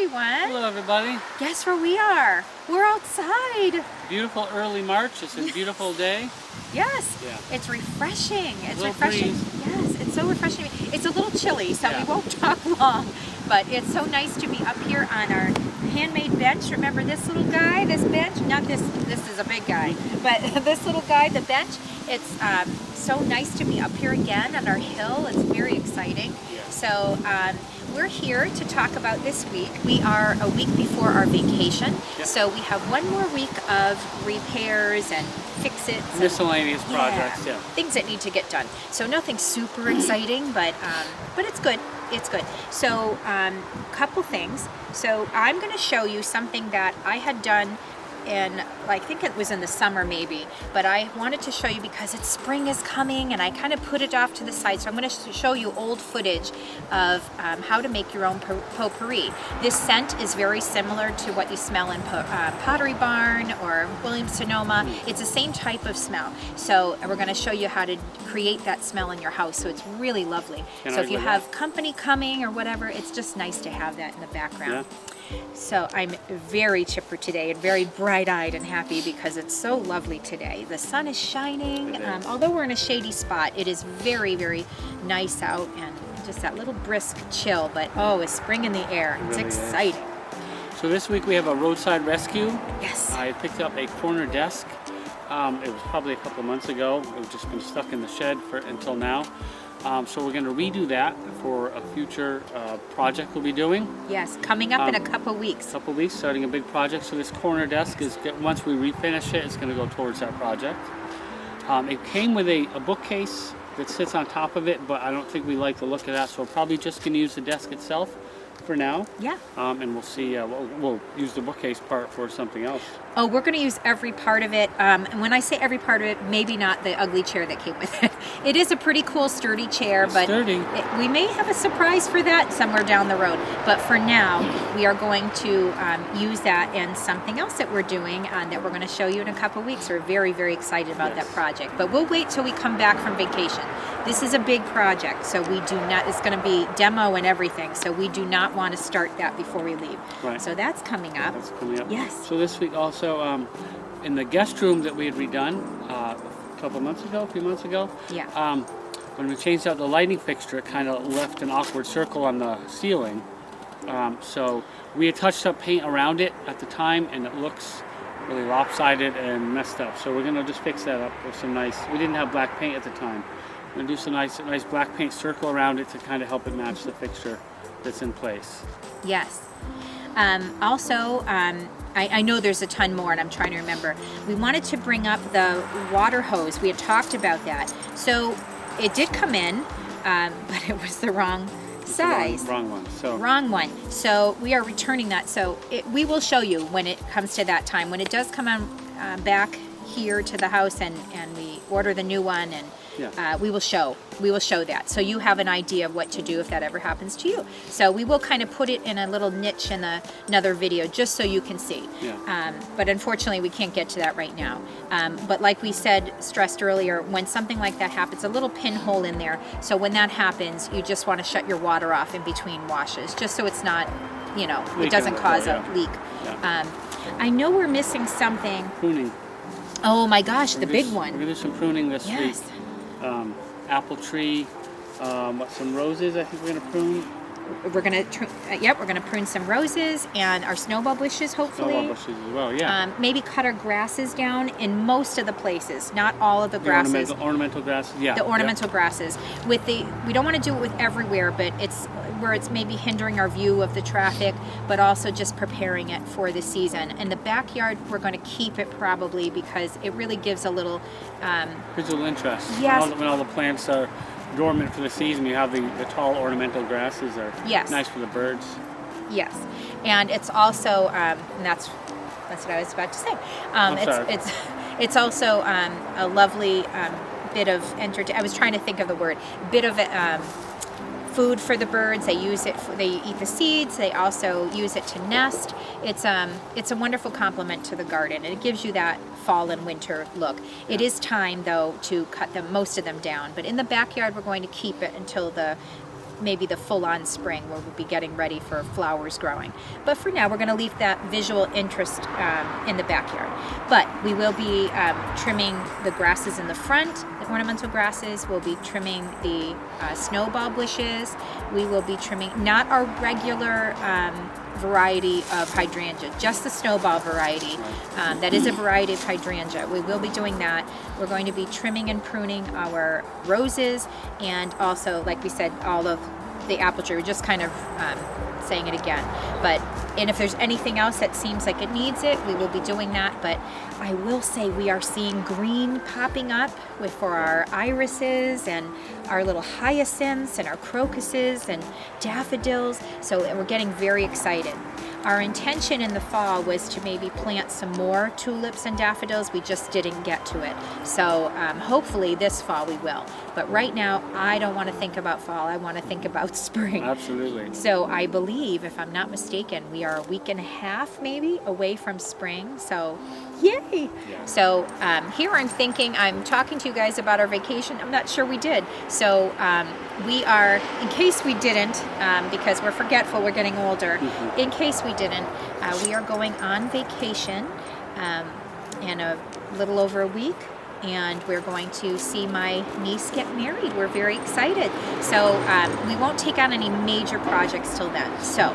everyone. Hello, everybody. Guess where we are? We're outside. Beautiful early March. It's a beautiful day. Yes. Yeah. It's refreshing. It's a refreshing. breeze. Yes, it's so refreshing. It's a little chilly, so Yeah. we won't talk long. But it's so nice to be up here on our handmade bench. Remember this little guy, this bench? Not this, this is a big guy. But this little guy, the bench, it's so nice to be up here again on our hill. It's very exciting. Yeah. So we're here to talk about this week. We are a week before our vacation. Yep. So we have one more week of repairs and fix-its. Miscellaneous projects, yeah. Things that need to get done. So nothing super exciting, but it's good. It's good. So couple things. So I'm going to show you something that I had done in, I think it was in the summer maybe, but I wanted to show you because it's spring is coming and I kind of put it off to the side. So I'm going to show you old footage of how to make your own potpourri. This scent is very similar to what you smell in Pottery Barn or Williams-Sonoma. It's the same type of smell. So we're going to show you how to create that smell in your house. So it's really lovely. So if you have company coming or whatever, it's just nice to have that in the background. Yeah. So I'm very chipper today and very bright-eyed and happy because it's so lovely today. The sun is shining. Although we're in a shady spot, it is very, very nice out and just that little brisk chill. But oh, it's spring in the air. It's really exciting. So this week we have a roadside rescue. Yes. I picked up a corner desk. It was probably a couple months ago. It was just been stuck in the shed until now. So we're going to redo that for a future project we'll be doing. Yes, coming up in a couple weeks. Starting a big project. So this corner desk is, once we refinish it, it's going to go towards that project. It came with a bookcase that sits on top of it, but I don't think we like the look of that, so we're probably just going to use the desk itself for now. Yeah. And we'll see, we'll use the bookcase part for something else. Oh, we're going to use every part of it. And when I say every part of it, maybe not the ugly chair that came with it. It is a pretty cool, sturdy chair, but we may have a surprise for that somewhere down the road. But for now, we are going to use that in something else that we're doing that we're going to show you in a couple weeks. We're very, very excited about that project. But we'll wait till we come back from vacation. This is a big project, so we do not, it's going to be demo and everything, so we do not want to start that before we leave. Right. So that's coming up. That's coming up. Yes. So this week also, in the guest room that we had redone a few months ago, yeah. When we changed out the lighting fixture, it kind of left an awkward circle on the ceiling. So we had touched up paint around it at the time, and it looks really lopsided and messed up. So we're going to just fix that up with some nice, we didn't have black paint at the time. We're going to do some nice black paint circle around it to kind of help it match the fixture that's in place. Yes. Also, I know there's a ton more and I'm trying to remember. We wanted to bring up the water hose. We had talked about that. So it did come in, but it was the wrong size. Wrong one. Wrong one. So we are returning that. So we will show you when it comes to that time. When it does come on back here to the house and we order the new one, and we will show that, so you have an idea of what to do if that ever happens to you. So we will kind of put it in a little niche in another video just so you can see. But unfortunately we can't get to that right now. But like we stressed earlier, when something like that happens, a little pinhole in there, so when that happens you just want to shut your water off in between washes just so it's not, it doesn't cause a leak. I know we're missing something. Pruning. Oh my gosh, the big one. We're going to do some pruning this week. Apple tree, some roses I think we're going to prune. We're going to prune some roses and our snowball bushes, hopefully. Snowball bushes as well, yeah. Maybe cut our grasses down in most of the places, not all of the grasses. Ornamental grasses, yeah. The ornamental grasses. We don't want to do it with everywhere, but it's where it's maybe hindering our view of the traffic, but also just preparing it for the season. In the backyard, we're going to keep it probably because it really gives a little... gives a little interest. Yes. When all the plants are dormant for the season, you have the tall ornamental grasses are nice for the birds. Yes, and it's also and that's what I was about to say. It's also a lovely bit of I was trying to think of the word. Bit of food for the birds. They use it. They eat the seeds. They also use it to nest. It's a wonderful complement to the garden, and it gives you that fall and winter look. It is time though to cut most of them down, but in the backyard we're going to keep it until maybe the full-on spring where we'll be getting ready for flowers growing. But for now, we're going to leave that visual interest in the backyard. But we will be trimming the grasses in the front, the ornamental grasses. We'll be trimming the snowball bushes. We will be trimming not our regular variety of hydrangea, just the snowball variety. That is a variety of hydrangea. We will be doing that. We're going to be trimming and pruning our roses, and also, like we said, all of the apple tree. We're just kind of saying it again. And if there's anything else that seems like it needs it, we will be doing that. But I will say we are seeing green popping up for our irises and our little hyacinths and our crocuses and daffodils. So we're getting very excited. Our intention in the fall was to maybe plant some more tulips and daffodils. We just didn't get to it. So hopefully this fall we will. But right now, I don't want to think about fall. I want to think about spring. Absolutely. So I believe, if I'm not mistaken, we are a week and a half maybe away from spring. So yay! Yeah. So here I'm talking to you guys about our vacation. I'm not sure we did. So we are, in case we didn't, because we're forgetful, we're getting older, in case we didn't, we are going on vacation in a little over a week, and we're going to see my niece get married. We're very excited. So we won't take on any major projects till then. So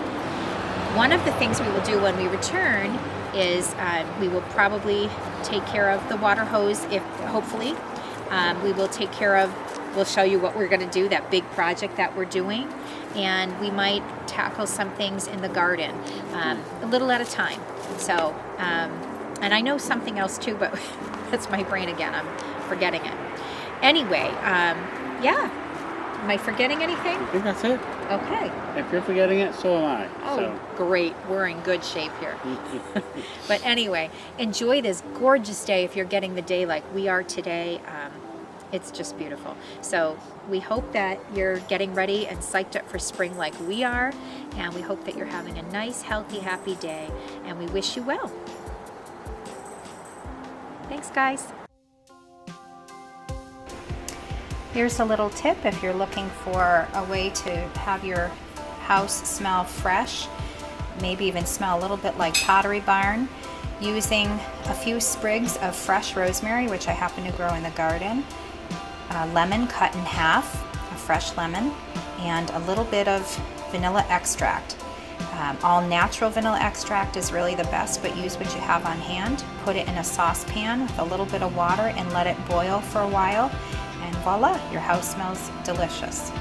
one of the things we will do when we return is we will probably take care of the water hose, hopefully. We will take care of, we'll show you what we're going to do, that big project that we're doing. And we might tackle some things in the garden, a little at a time. So, and I know something else too, but that's my brain again. I'm forgetting it. Anyway, yeah. Am I forgetting anything? I think that's it. Okay. If you're forgetting it, so am I. Oh, great. We're in good shape here. But anyway, enjoy this gorgeous day if you're getting the day like we are today. It's just beautiful. So we hope that you're getting ready and psyched up for spring like we are. And we hope that you're having a nice, healthy, happy day. And we wish you well. Thanks, guys. Here's a little tip if you're looking for a way to have your house smell fresh, maybe even smell a little bit like Pottery Barn, using a few sprigs of fresh rosemary, which I happen to grow in the garden, a lemon cut in half, a fresh lemon, and a little bit of vanilla extract. All natural vanilla extract is really the best, but use what you have on hand. Put it in a saucepan with a little bit of water and let it boil for a while. And voila, your house smells delicious.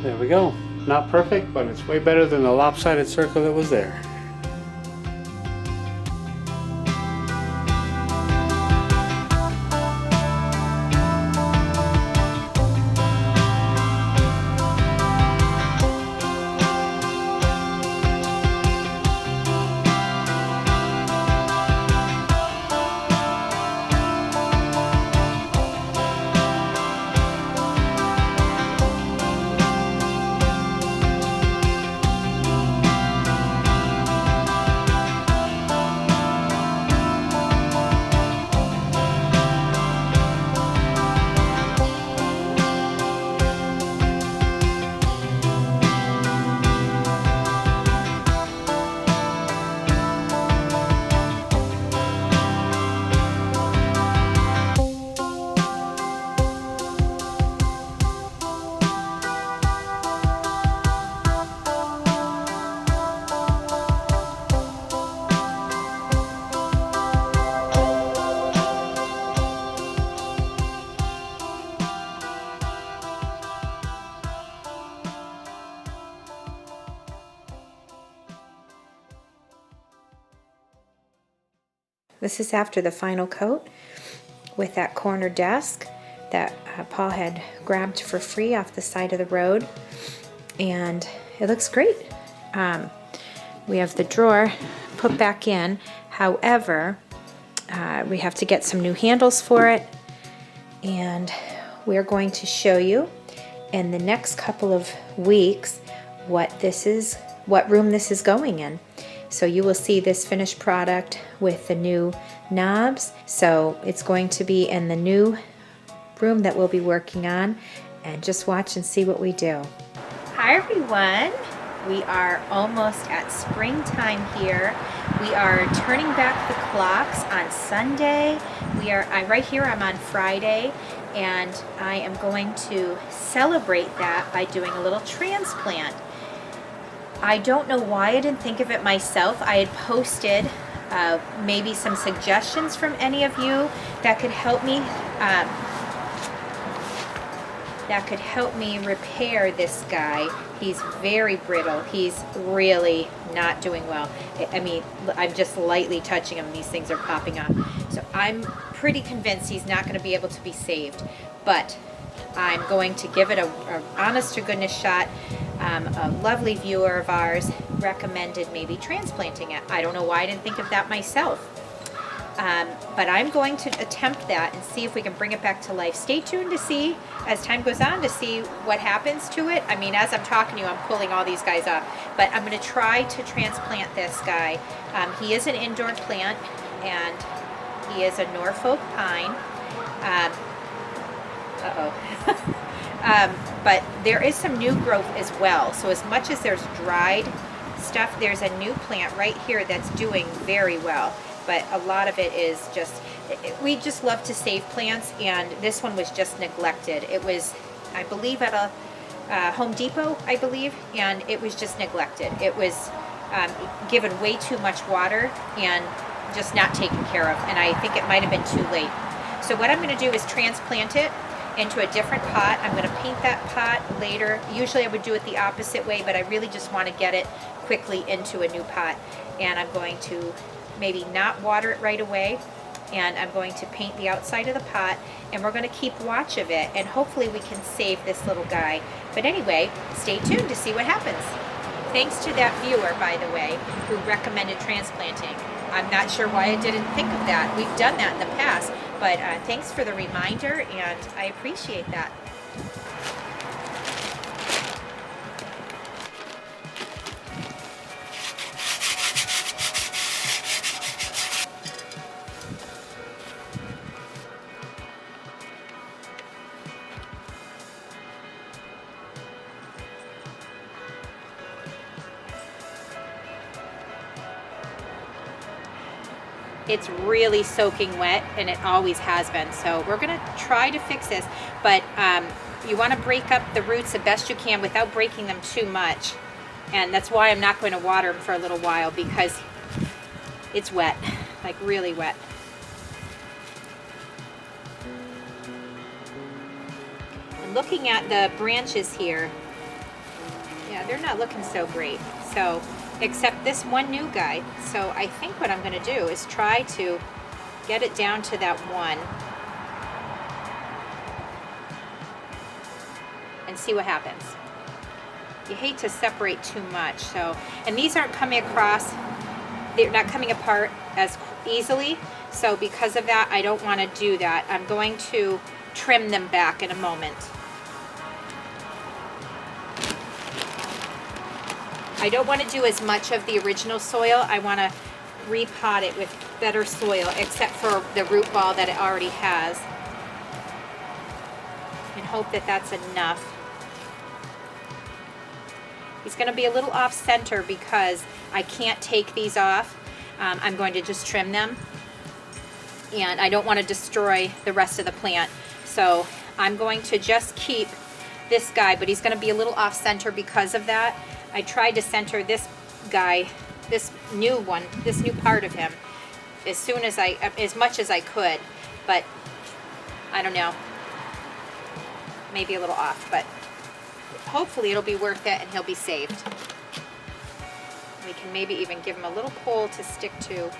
There we go. Not perfect, but it's way better than the lopsided circle that was there. This is after the final coat with that corner desk that Paul had grabbed for free off the side of the road, and it looks great. We have the drawer put back in. However, we have to get some new handles for it, and we're going to show you in the next couple of weeks what room this is going in. So you will see this finished product with the new knobs. So it's going to be in the new room that we'll be working on, and just watch and see what we do. Hi everyone. We are almost at springtime here. We are turning back the clocks on Sunday. Right here, I'm on Friday, and I am going to celebrate that by doing a little transplant. I don't know why I didn't think of it myself. I had posted maybe some suggestions from any of you that could help me repair this guy. He's very brittle. He's really not doing well. I mean, I'm just lightly touching him and these things are popping off. So I'm pretty convinced he's not going to be able to be saved, but I'm going to give it a honest to goodness shot. A lovely viewer of ours recommended maybe transplanting it. I don't know why I didn't think of that myself. But I'm going to attempt that and see if we can bring it back to life. Stay tuned to see, as time goes on, to see what happens to it. I mean, as I'm talking to you, I'm pulling all these guys up. But I'm going to try to transplant this guy. He is an indoor plant, and he is a Norfolk pine. But there is some new growth as well. So as much as there's dried stuff, there's a new plant right here that's doing very well. But a lot of it is just, we just love to save plants, and this one was just neglected. It was, I believe, at a Home Depot, I believe, and it was just neglected. It was given way too much water and just not taken care of, and I think it might have been too late. So what I'm going to do is transplant it into a different pot. I'm going to paint that pot later. Usually I would do it the opposite way, but I really just want to get it quickly into a new pot, and I'm going to maybe not water it right away, and I'm going to paint the outside of the pot, and we're going to keep watch of it, and hopefully we can save this little guy. But anyway, stay tuned to see what happens. Thanks to that viewer, by the way, who recommended transplanting. I'm not sure why I didn't think of that. We've done that in the past, but thanks for the reminder, and I appreciate that. It's really soaking wet, and it always has been. So we're gonna try to fix this, but you wanna break up the roots the best you can without breaking them too much. And that's why I'm not going to water them for a little while, because it's wet, like really wet. And looking at the branches here, they're not looking so great. So, except this one new guy. So I think what I'm going to do is try to get it down to that one and see what happens. You hate to separate too much. So, and these aren't coming across, they're not coming apart as easily. So because of that, I don't want to do that. I'm going to trim them back in a moment. I don't want to do as much of the original soil. I want to repot it with better soil, except for the root ball that it already has. And hope that that's enough. He's going to be a little off center because I can't take these off. I'm going to just trim them. And I don't want to destroy the rest of the plant. So I'm going to just keep this guy, but he's going to be a little off center because of that. I tried to center this guy, this new one, this new part of him, as much as I could, but I don't know, maybe a little off, but hopefully it'll be worth it and he'll be saved. We can maybe even give him a little pole to stick to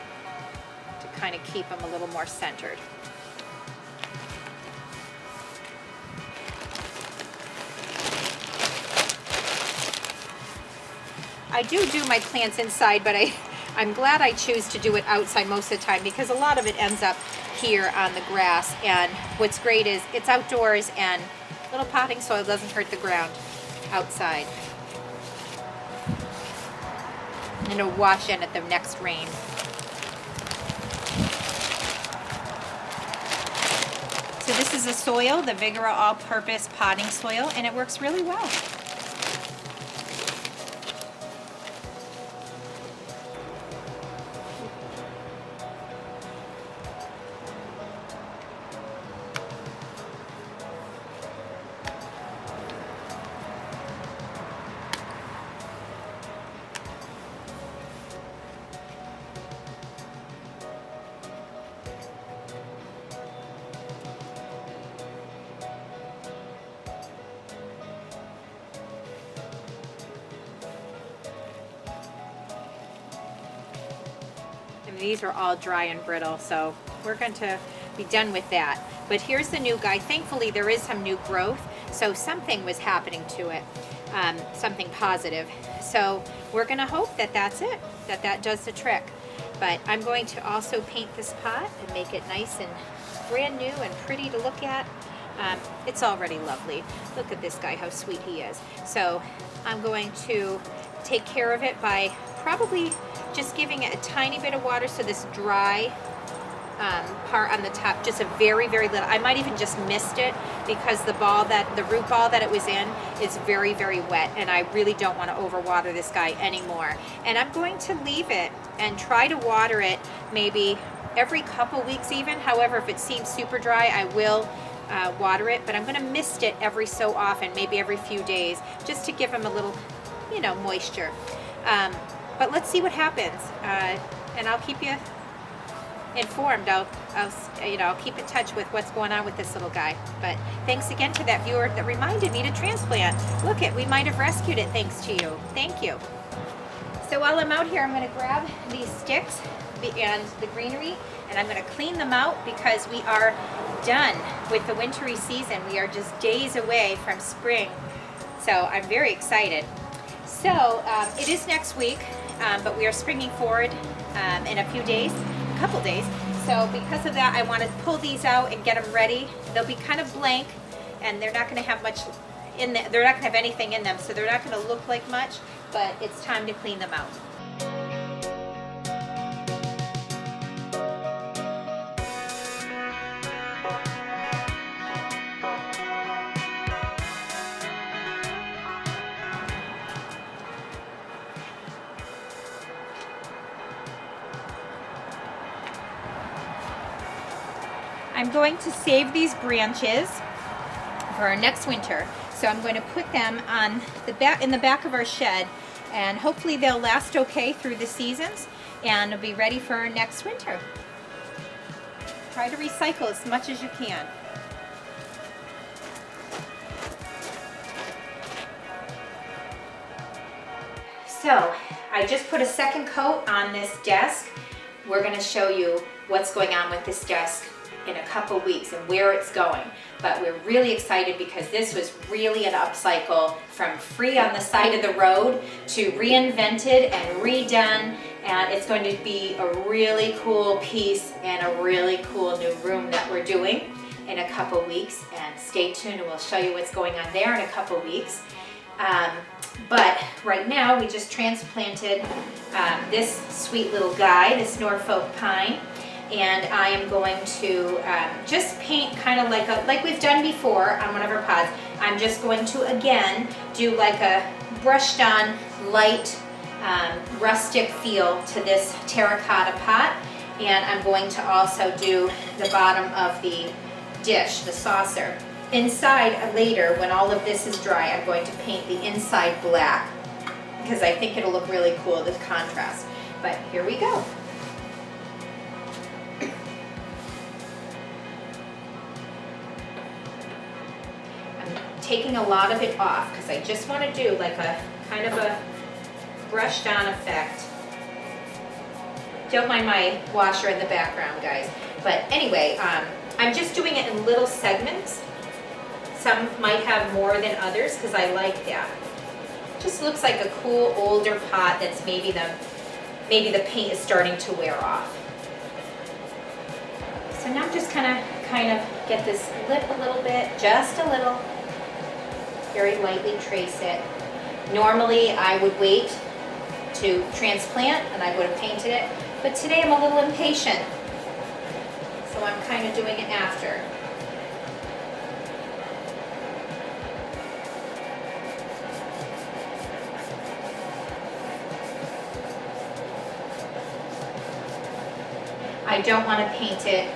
kind of keep him a little more centered. I do my plants inside, but I'm glad I choose to do it outside most of the time because a lot of it ends up here on the grass. And what's great is it's outdoors and little potting soil doesn't hurt the ground outside. And it'll wash in at the next rain. So this is a soil, the Vigora all-purpose potting soil, and it works really well. These are all dry and brittle, so we're going to be done with that. But here's the new guy. Thankfully, there is some new growth, so something was happening to it, something positive. So we're going to hope that that's it, that does the trick. But I'm going to also paint this pot and make it nice and brand new and pretty to look at. It's already lovely. Look at this guy, how sweet he is. So I'm going to take care of it by probably just giving it a tiny bit of water, so this dry part on the top, just a very, very little. I might even just missed it because the root ball that it was in is very, very wet, and I really don't want to overwater this guy anymore. And I'm going to leave it and try to water it maybe every couple weeks even. However, if it seems super dry, I will water it, but I'm going to mist it every so often, maybe every few days, just to give him a little, moisture. But let's see what happens, and I'll keep you informed. I'll keep in touch with what's going on with this little guy. But thanks again to that viewer that reminded me to transplant. Look, we might have rescued it thanks to you. Thank you. So while I'm out here, I'm going to grab these sticks and the greenery, and I'm going to clean them out because we are done with the wintry season. We are just days away from spring, so I'm very excited. So it is next week, but we are springing forward in a couple days. So because of that, I want to pull these out and get them ready. They'll be kind of blank, and they're not going to have much in them. They're not going to have anything in them, so they're not going to look like much, but it's time to clean them out. I'm going to save these branches for our next winter. So I'm going to put them on in the back of our shed, and hopefully they'll last okay through the seasons and will be ready for our next winter. Try to recycle as much as you can. So I just put a second coat on this desk. We're going to show you what's going on with this desk in a couple weeks and where it's going. But we're really excited because this was really an upcycle from free on the side of the road to reinvented and redone, and it's going to be a really cool piece and a really cool new room that we're doing in a couple weeks. And stay tuned and we'll show you what's going on there in a couple weeks. But right now we just transplanted this sweet little guy, this Norfolk pine, and I am going to just paint kind of like we've done before on one of our pots. I'm just going to again do like a brushed on light rustic feel to this terracotta pot, and I'm going to also do the bottom of the dish, the saucer. Inside later, when all of this is dry, I'm going to paint the inside black because I think it'll look really cool, this contrast. But here we go. I'm taking a lot of it off because I just want to do like a kind of a brushed on effect. Don't mind my washer in the background, guys. But anyway, I'm just doing it in little segments. Some might have more than others because I like that. Just looks like a cool older pot that's maybe the paint is starting to wear off. So now I'm just kind of get this lip a little bit, just a little. Very lightly trace it. Normally I would wait to transplant and I would have painted it, but today I'm a little impatient. So I'm kind of doing it after. I don't want to paint it,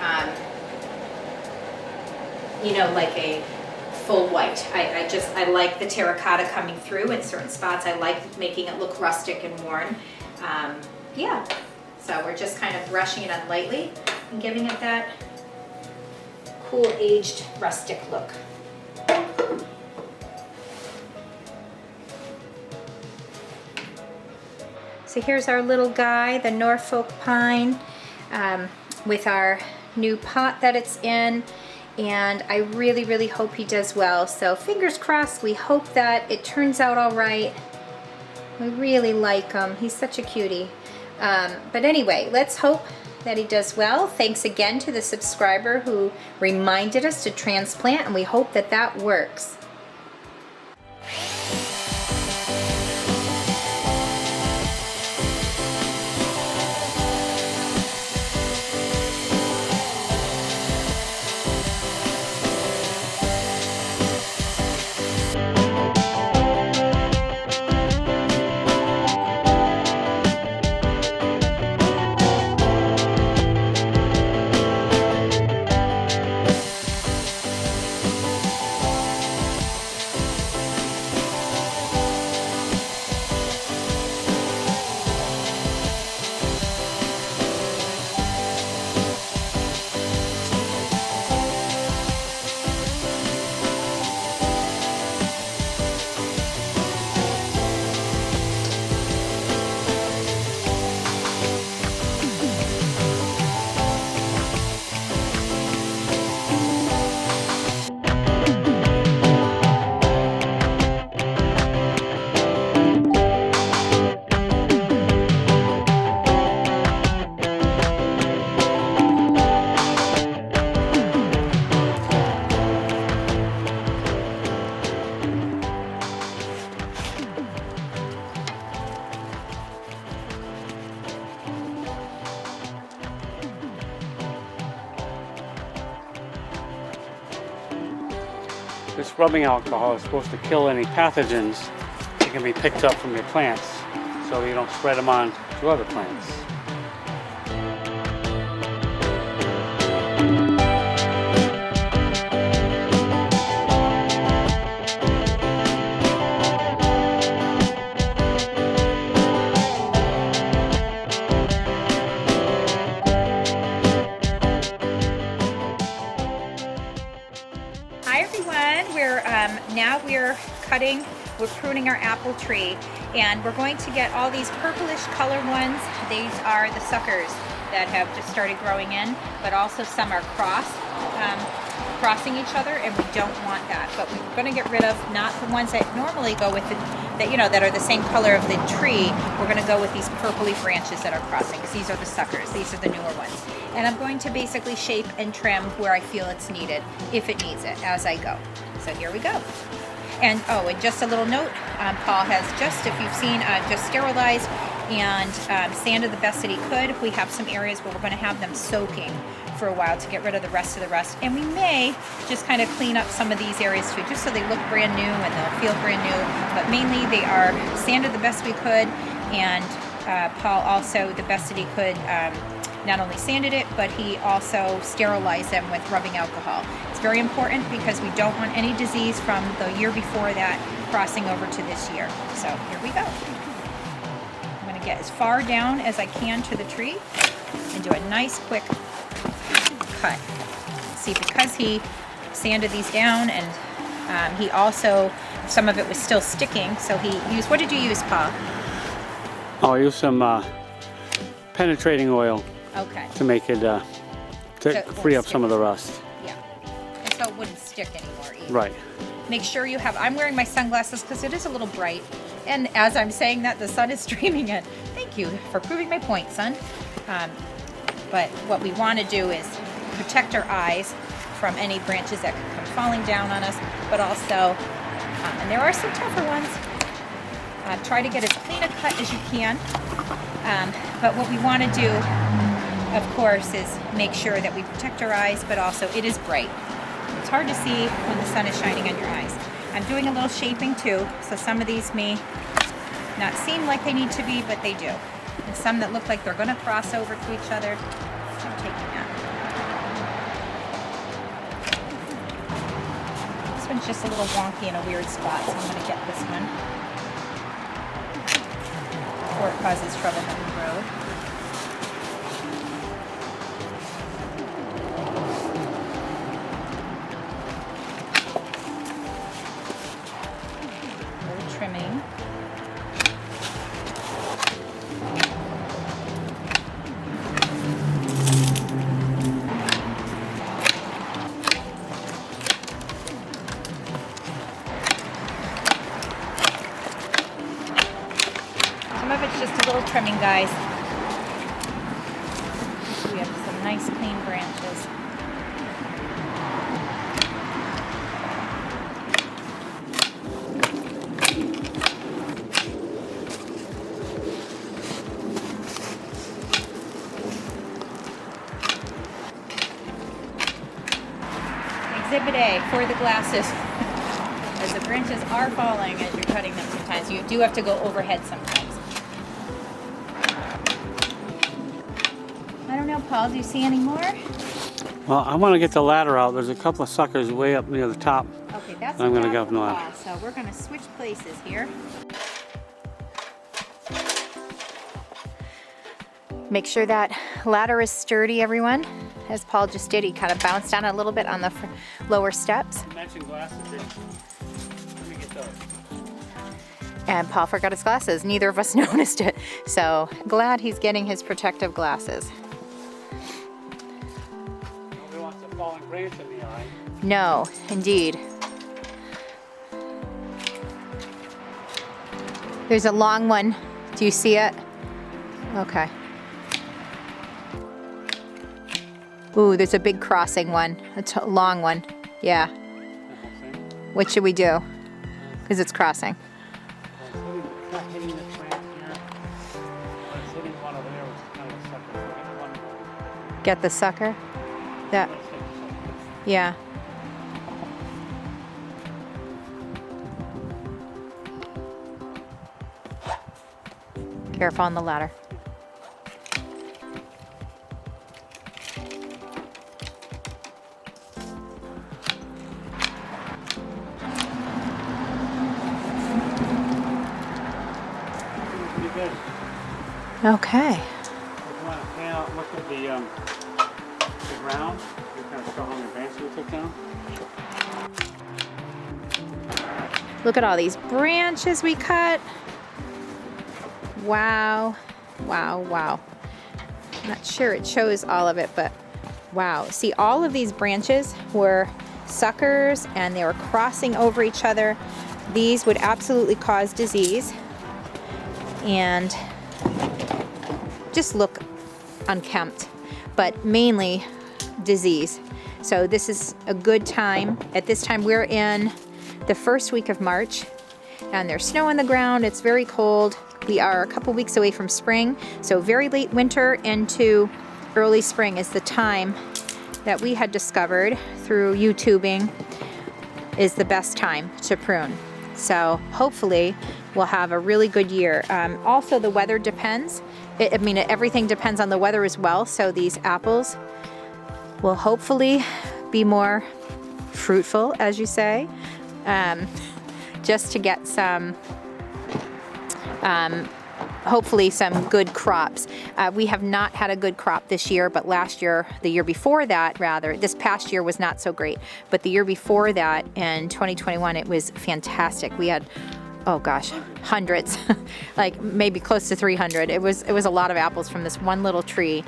like a full white. I like the terracotta coming through in certain spots. I like making it look rustic and worn. Yeah, so we're just kind of brushing it on lightly and giving it that cool aged rustic look. So here's our little guy, the Norfolk pine. With our new pot that it's in, and I really, really hope he does well. So fingers crossed, we hope that it turns out all right. We really like him. He's such a cutie. But anyway, let's hope that he does well. Thanks again to the subscriber who reminded us to transplant, and we hope that that works. This rubbing alcohol is supposed to kill any pathogens that can be picked up from your plants so you don't spread them on to other plants. Hi everyone, now we're cutting we're pruning our apple tree, and we're going to get all these purplish color ones. These are the suckers that have just started growing in, but also some are crossing each other, and we don't want that. But we're going to get rid of not the ones that normally go with the, that are the same color of the tree. We're going to go with these purpley branches that are crossing, because these are the suckers. These are the newer ones. And I'm going to basically shape and trim where I feel it's needed, if it needs it, as I go. So here we go. And oh, and just a little note, Paul has just, if you've seen, just sterilized and sanded the best that he could. We have some areas where we're going to have them soaking for a while to get rid of the rest of the rust. And we may just kind of clean up some of these areas too, just so they look brand new and they'll feel brand new. But mainly they are sanded the best we could, and Paul also, the best that he could, not only sanded it, but he also sterilized them with rubbing alcohol. It's very important because we don't want any disease from the year before that crossing over to this year. So here we go. I'm going to get as far down as I can to the tree and do a nice quick cut. See, because he sanded these down, and he also, some of it was still sticking, so he used, what did you use, Paul? Oh, I used some penetrating oil. Okay. To make it, to free up some of the rust. Yeah. And so it wouldn't stick anymore either. Right. Make sure you have, I'm wearing my sunglasses because it is a little bright. And as I'm saying that, the sun is streaming in. Thank you for proving my point, son. But what we want to do is protect our eyes from any branches that could come falling down on us, but also, and there are some tougher ones, try to get as clean a cut as you can. But what we want to do, of course, is make sure that we protect our eyes, but also it is bright. It's hard to see when the sun is shining on your eyes. I'm doing a little shaping too, so some of these may not seem like they need to be, but they do. And some that look like they're going to cross over to each other, I'm taking that. This one's just a little wonky in a weird spot, so I'm going to get this one before it causes trouble down the road. Trimming. Some of it's just a little trimming, guys. We have some nice clean branches. Exhibit A for the glasses. As the branches are falling as you're cutting them sometimes. You do have to go overhead sometimes. I don't know, Paul, do you see any more? Well, I want to get the ladder out. There's a couple of suckers way up near the top. Okay, that's I'm going to enough go up for the ladder. Paul, so we're going to switch places here. Make sure that ladder is sturdy, everyone. As Paul just did, he kind of bounced down a little bit on the lower steps. Matching glasses here. Let me get those. And Paul forgot his glasses. Neither of us noticed it. So glad he's getting his protective glasses. Nobody wants a falling branch in the eye. No, indeed. There's a long one. Do you see it? Okay. Ooh, there's a big crossing one. A long one. Yeah. What should we do? Because it's crossing. It's not hitting the plant here, but it's hitting one over there, which is kind of a sucker. Get the sucker? That. Yeah. Careful on the ladder. Okay. If you want to pan out, look at the ground, you kind of show how many branches we took down. Look at all these branches we cut. Wow, wow, wow. I'm not sure it shows all of it, but wow. See, all of these branches were suckers and they were crossing over each other. These would absolutely cause disease and just look unkempt, but mainly disease. So this is a good time. At this time, we're in the first week of March and there's snow on the ground. It's very cold. We are a couple weeks away from spring, so very late winter into early spring is the time that we had discovered through YouTubing is the best time to prune. So hopefully we'll have a really good year. Also, the weather depends. I mean, everything depends on the weather as well. So these apples will hopefully be more fruitful, as you say, just to get some hopefully some good crops. We have not had a good crop this year, but last year, the year before that rather, this past year was not so great, but the year before that in 2021, it was fantastic. We had, oh gosh, hundreds, like maybe close to 300. It was a lot of apples from this one little tree.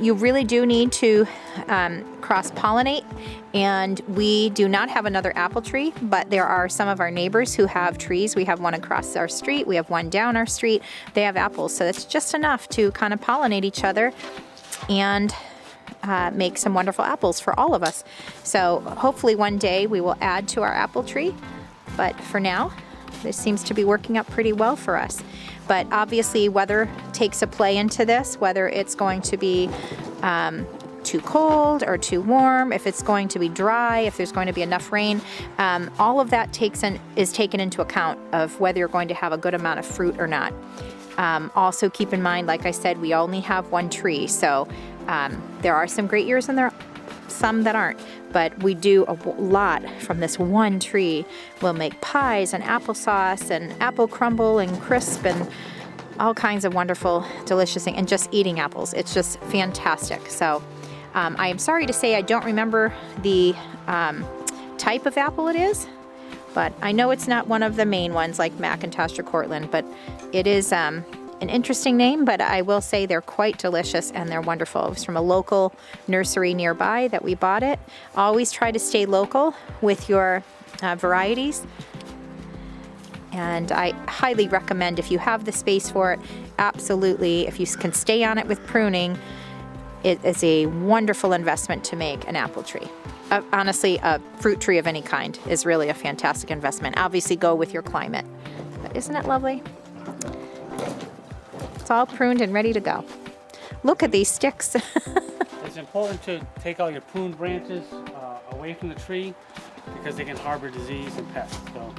You really do need to cross-pollinate, and we do not have another apple tree, but there are some of our neighbors who have trees. We have one across our street, we have one down our street. They have apples, so it's just enough to kind of pollinate each other and make some wonderful apples for all of us. So hopefully one day we will add to our apple tree, but for now, this seems to be working out pretty well for us. But obviously weather takes a play into this, whether it's going to be too cold or too warm, if it's going to be dry, if there's going to be enough rain. All of that is taken into account of whether you're going to have a good amount of fruit or not. Also keep in mind, like I said, we only have one tree, so there are some great years and there are some that aren't, but we do a lot from this one tree. We'll make pies and applesauce and apple crumble and crisp and all kinds of wonderful, delicious things, and just eating apples. It's just fantastic. So I am sorry to say I don't remember the type of apple it is, but I know it's not one of the main ones like Macintosh or Cortland, but it is an interesting name, but I will say they're quite delicious and they're wonderful. It was from a local nursery nearby that we bought it. Always try to stay local with your varieties. And I highly recommend, if you have the space for it, absolutely, if you can stay on it with pruning, it is a wonderful investment to make an apple tree. Honestly, a fruit tree of any kind is really a fantastic investment. Obviously, go with your climate. But isn't it lovely? It's all pruned and ready to go. Look at these sticks. It's important to take all your pruned branches away from the tree because they can harbor disease and pests. So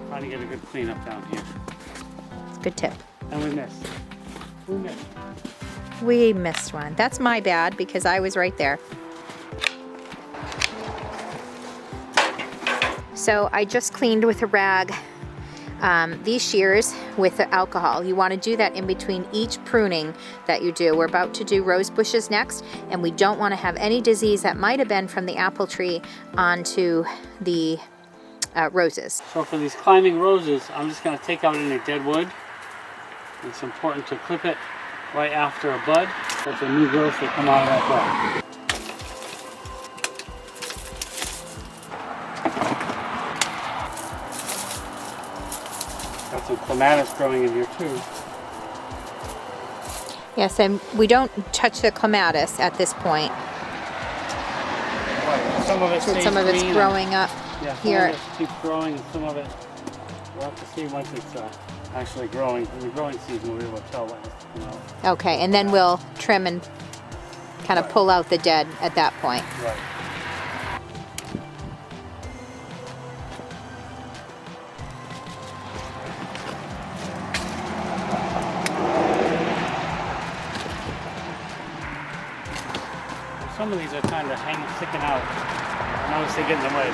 trying to get a good cleanup down here. It's a good tip. And we missed. We missed one. That's my bad because I was right there. So I just cleaned with a rag these shears with the alcohol. You want to do that in between each pruning that you do. We're about to do rose bushes next, and we don't want to have any disease that might have been from the apple tree onto the roses. So for these climbing roses, I'm just going to take out any dead wood. It's important to clip it right after a bud, so the new growth will come out of that bud. Got some clematis growing in here too. Yes, and we don't touch the clematis at this point. Right. Some of it stays Some of it's green growing up here. Some of it keeps growing, and some of it we'll have to see once it's actually growing. In the growing season, we'll be able to tell what has to come out. Okay, and then we'll trim and kind of pull out the dead at that point. Right. Some of these are kind of sticking out. Notice they get in the way.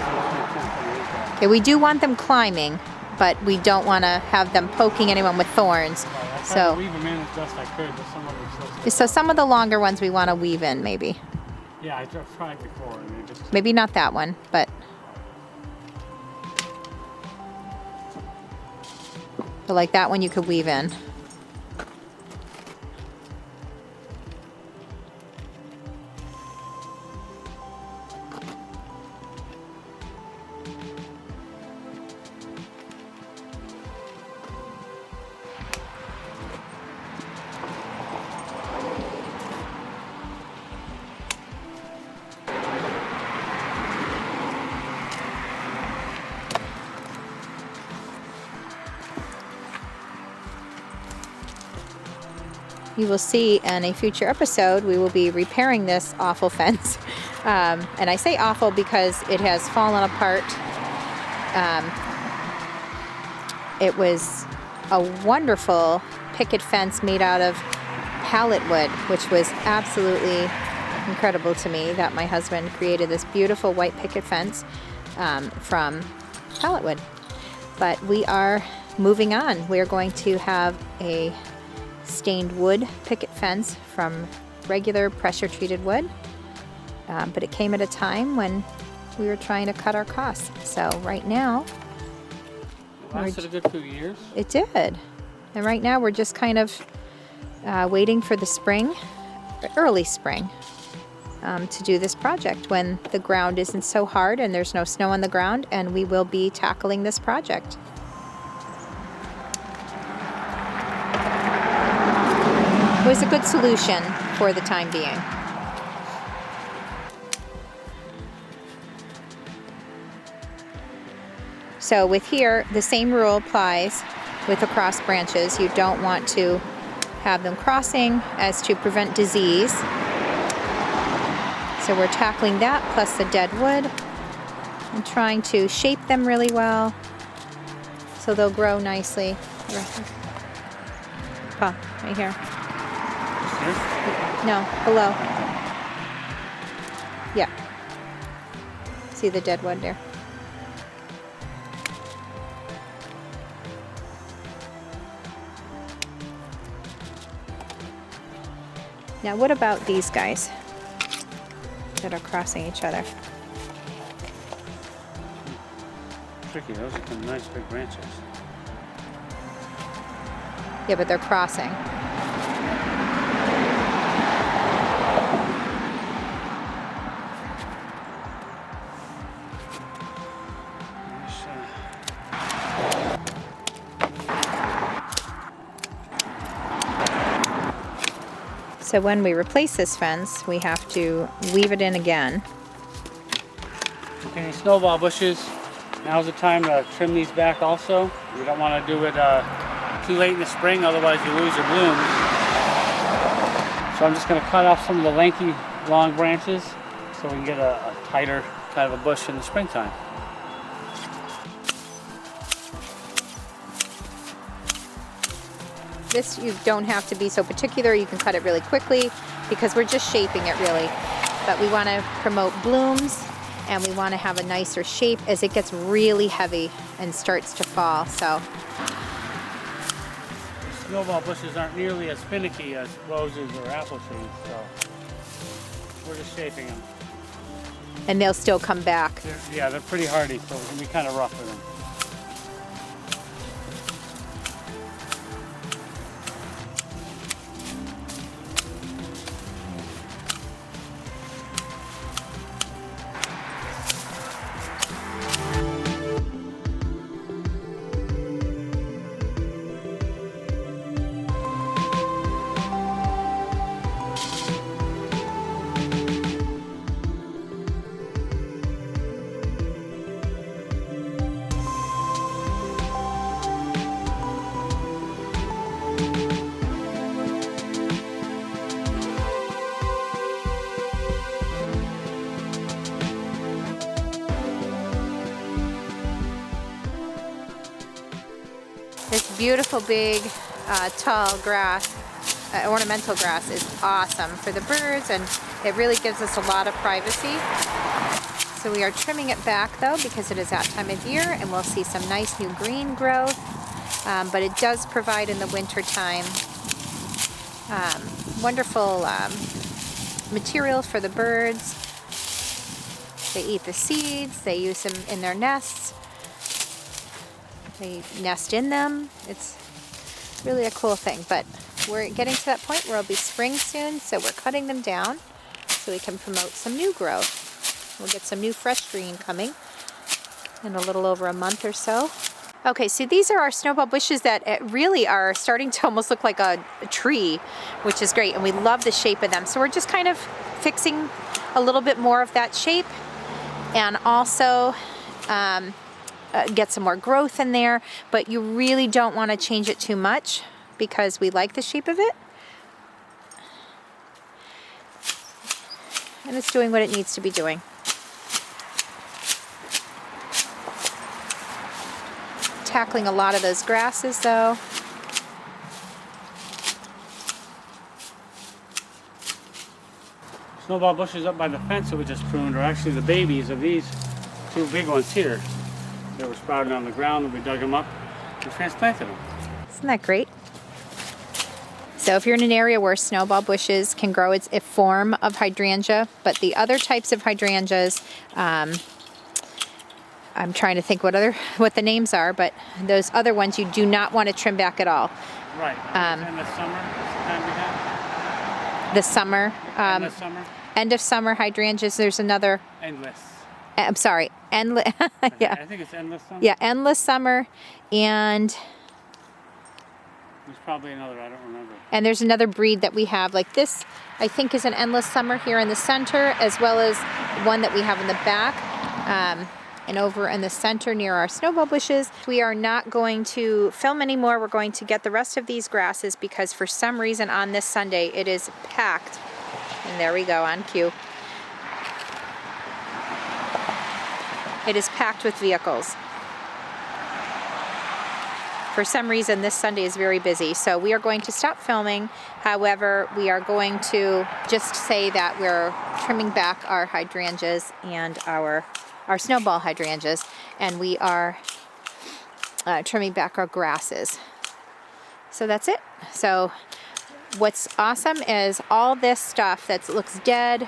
Okay, we do want them climbing, but we don't want to have them poking anyone with thorns. I tried So to weave them in as best I could, but some of them still. So some of the longer ones we want to weave in, maybe. Yeah, I tried before, and they just. Maybe not that one, but But like that one you could weave in. You will see in a future episode, we will be repairing this awful fence. And I say awful because it has fallen apart. It was a wonderful picket fence made out of pallet wood, which was absolutely incredible to me that my husband created this beautiful white picket fence from pallet wood. But we are moving on. We are going to have a stained wood picket fence from regular pressure treated wood, but it came at a time when we were trying to cut our costs. So right now, it lasted a good few years. It did. And right now we're just kind of waiting for the spring, early spring, to do this project when the ground isn't so hard and there's no snow on the ground, and we will be tackling this project. It was a good solution for the time being. So with here, the same rule applies with the cross branches. You don't want to have them crossing as to prevent disease. So we're tackling that plus the dead wood and trying to shape them really well so they'll grow nicely. Paul, right here. No, below. Yeah. See the dead wood there? Now what about these guys that are crossing each other? Tricky, those are some nice big branches. Yeah, but they're crossing. So when we replace this fence, we have to weave it in again. Okay, snowball bushes. Now's the time to trim these back also. You don't want to do it too late in the spring, otherwise you lose your blooms. So I'm just going to cut off some of the lanky, long branches so we can get a tighter kind of a bush in the springtime. This, you don't have to be so particular. You can cut it really quickly because we're just shaping it really. But we want to promote blooms and we want to have a nicer shape as it gets really heavy and starts to fall. So snowball bushes aren't nearly as finicky as roses or apple trees, so we're just shaping them. And they'll still come back. They're pretty hardy, so it can be kind of rough for them. This beautiful big tall grass, ornamental grass, is awesome for the birds, and it really gives us a lot of privacy. So we are trimming it back though because it is that time of year and we'll see some nice new green growth, but it does provide in the winter time wonderful materials for the birds. They eat the seeds, they use them in their nests. They nest in them. It's really a cool thing, but we're getting to that point where it'll be spring soon, so we're cutting them down so we can promote some new growth. We'll get some new fresh green coming in a little over a month or so. Okay, so these are our snowball bushes that really are starting to almost look like a tree, which is great, and we love the shape of them. So we're just kind of fixing a little bit more of that shape, and also get some more growth in there, but you really don't want to change it too much because we like the shape of it. And it's doing what it needs to be doing. Tackling a lot of those grasses though. Snowball bushes up by the fence that we just pruned are actually the babies of these two big ones here. They were sprouted on the ground and we dug them up and transplanted them. Isn't that great? So if you're in an area where snowball bushes can grow, it's a form of hydrangea, but the other types of hydrangeas, I'm trying to think what the names are, but those other ones you do not want to trim back at all. Right. In the summer, time we have. The summer. End of summer. End of summer hydrangeas. There's another. Endless. I'm sorry. Endless. Yeah. I think it's endless summer. Yeah, endless summer, and there's probably another. I don't remember. And there's another breed that we have. Like this, I think, is an endless summer here in the center, as well as one that we have in the back. And over in the center near our snowball bushes. We are not going to film anymore. We're going to get the rest of these grasses because for some reason on this Sunday it is packed. And there we go, on cue. It is packed with vehicles. For some reason this Sunday is very busy, so we are going to stop filming. However, we are going to just say that we're trimming back our hydrangeas and our snowball hydrangeas, and we are trimming back our grasses. So that's it. So what's awesome is all this stuff that looks dead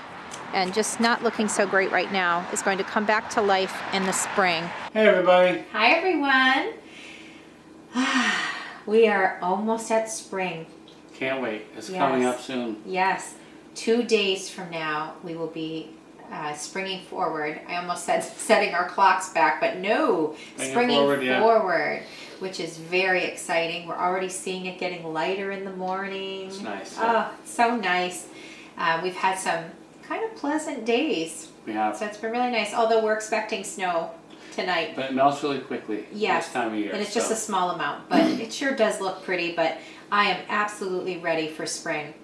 and just not looking so great right now is going to come back to life in the spring. Hey everybody. Hi everyone. We are almost at spring. Can't wait. It's coming up soon. Yes. 2 days from now we will be springing forward. I almost said setting our clocks back, but no, springing forward, which is very exciting. We're already seeing it getting lighter in the morning. It's nice. Oh, it's so nice. We've had some kind of pleasant days. We have. So it's been really nice, although we're expecting snow tonight. But it melts really quickly this time of year. And it's just a small amount, but it sure does look pretty, but I am absolutely ready for spring.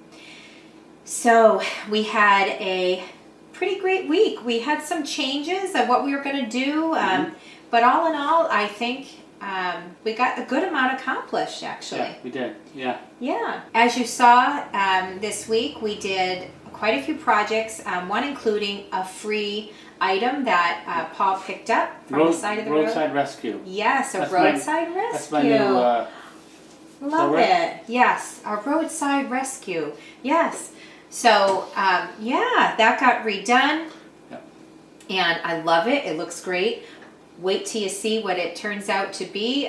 So we had a pretty great week. We had some changes of what we were going to do, but all in all, I think we got a good amount accomplished, actually. Yeah, we did. Yeah. Yeah. As you saw this week, we did quite a few projects, one including a free item that Paul picked up from the side of the road. Roadside rescue. Yes, roadside rescue. That's my new Love it. Yes, our roadside rescue. Yes. So, yeah, that got redone. Yep. And I love it. It looks great. Wait till you see what it turns out to be,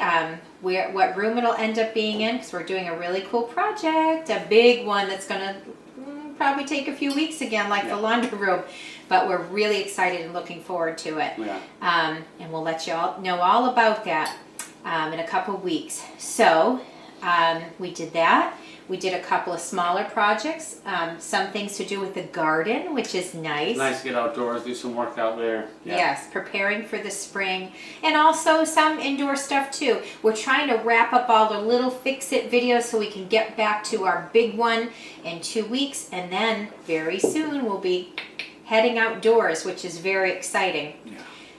what room it'll end up being in, because we're doing a really cool project, a big one that's going to probably take a few weeks again, like the laundry room. But we're really excited and looking forward to it. Yeah. And we'll let you all know all about that in a couple weeks. So, we did that. We did a couple of smaller projects, some things to do with the garden, which is nice. It's nice to get outdoors, do some work out there. Yeah. Yes, preparing for the spring, and also some indoor stuff too. We're trying to wrap up all the little fix-it videos so we can get back to our big one in 2 weeks, and then very soon we'll be heading outdoors, which is very exciting. Yeah.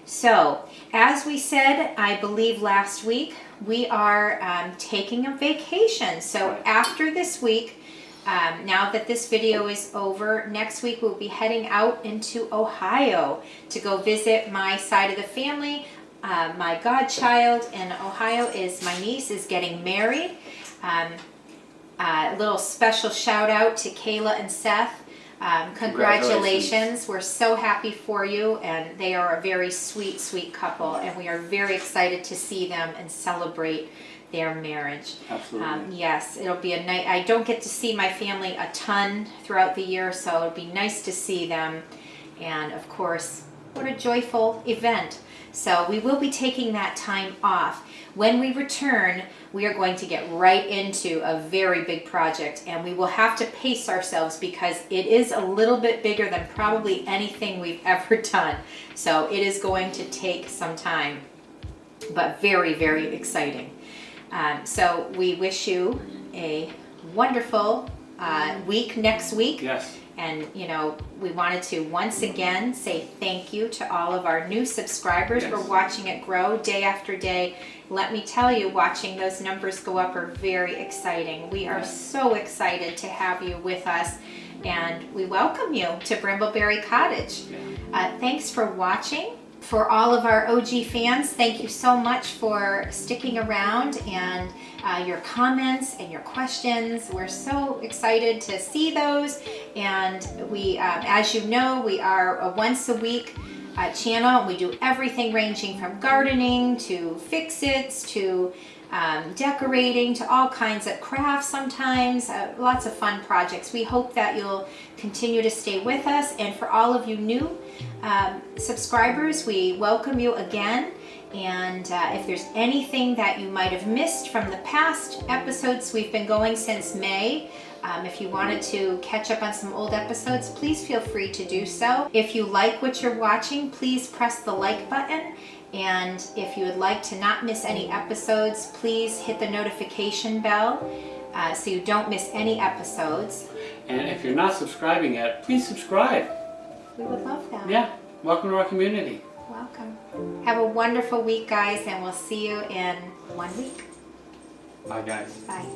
So, as we said, I believe last week, we are taking a vacation. So after this week, now that this video is over, next week we'll be heading out into Ohio to go visit my side of the family. My godchild in Ohio is my niece is getting married. A little special shout out to Kayla and Seth. Congratulations. We're so happy for you, and they are a very sweet, sweet couple, and we are very excited to see them and celebrate their marriage. Absolutely. Yes, it'll be a night. I don't get to see my family a ton throughout the year, so it'll be nice to see them. And of course, what a joyful event. So we will be taking that time off. When we return, we are going to get right into a very big project, and we will have to pace ourselves because it is a little bit bigger than probably anything we've ever done. So it is going to take some time, but very, very exciting. So we wish you a wonderful week next week. Yes. And, you know, we wanted to once again say thank you to all of our new subscribers. Yes. We're watching it grow day after day. Let me tell you, watching those numbers go up are very exciting. We are so excited to have you with us, and we welcome you to Brambleberry Cottage. Thanks for watching. For all of our OG fans, thank you so much for sticking around and your comments and your questions. We're so excited to see those. And we, as you know, we are a once a week channel. We do everything ranging from gardening to fix-its to decorating to all kinds of crafts sometimes, lots of fun projects. We hope that you'll continue to stay with us. And for all of you new subscribers, we welcome you again. And if there's anything that you might have missed from the past episodes, we've been going since May. If you wanted to catch up on some old episodes, please feel free to do so. If you like what you're watching, please press the like button. And if you would like to not miss any episodes, please hit the notification bell so you don't miss any episodes. And if you're not subscribing yet, please subscribe. We would love that. Yeah. Welcome to our community. Welcome. Have a wonderful week, guys, and we'll see you in 1 week. Bye, guys. Bye.